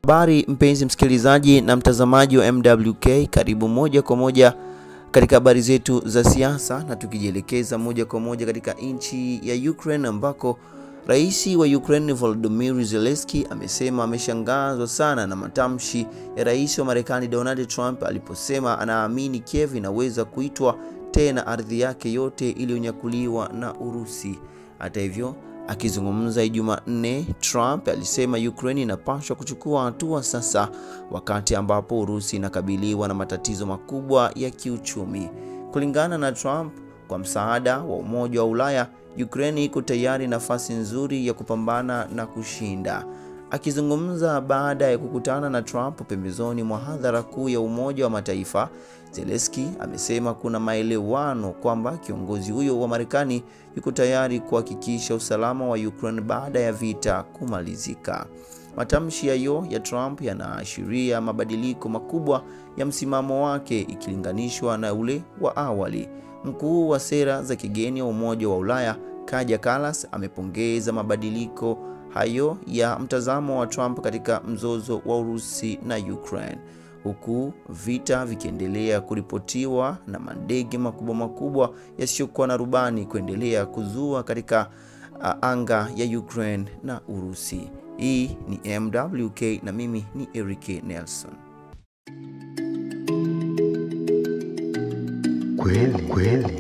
Habari mpenzi msikilizaji na mtazamaji wa MWK, karibu moja kwa moja katika habari zetu za siasa, na tukijielekeza moja kwa moja katika nchi ya Ukraine ambako Rais wa Ukraine Volodymyr Zelensky amesema ameshangazwa sana na matamshi ya Rais wa Marekani Donald Trump aliposema anaamini Kiev inaweza kuitwa tena ardhi yake yote iliyonyakuliwa na Urusi. Hata hivyo, akizungumza Jumanne, Trump alisema Ukraine inapaswa kuchukua hatua sasa, wakati ambapo Urusi inakabiliwa na matatizo makubwa ya kiuchumi. Kulingana na Trump, kwa msaada wa Umoja wa Ulaya, Ukraine iko tayari nafasi nzuri ya kupambana na kushinda. Akizungumza baada ya kukutana na Trump pembezoni mwa hadhara kuu ya Umoja wa Mataifa, Zelensky amesema kuna maelewano kwamba kiongozi huyo wa Marekani yuko tayari kuhakikisha usalama wa Ukraine baada ya vita kumalizika. Matamshi hayo ya Trump yanaashiria mabadiliko makubwa ya msimamo wake ikilinganishwa na ule wa awali. Mkuu wa sera za kigeni wa Umoja wa Ulaya, Kaja Kallas, amepongeza mabadiliko hayo ya mtazamo wa Trump katika mzozo wa Urusi na Ukraine, huku vita vikiendelea kuripotiwa na mandege makubwa yasiyokuwa na rubani kuendelea kuzua katika anga ya Ukraine na Urusi. Hii ni MWK na mimi ni Eric Nelson. Kweli.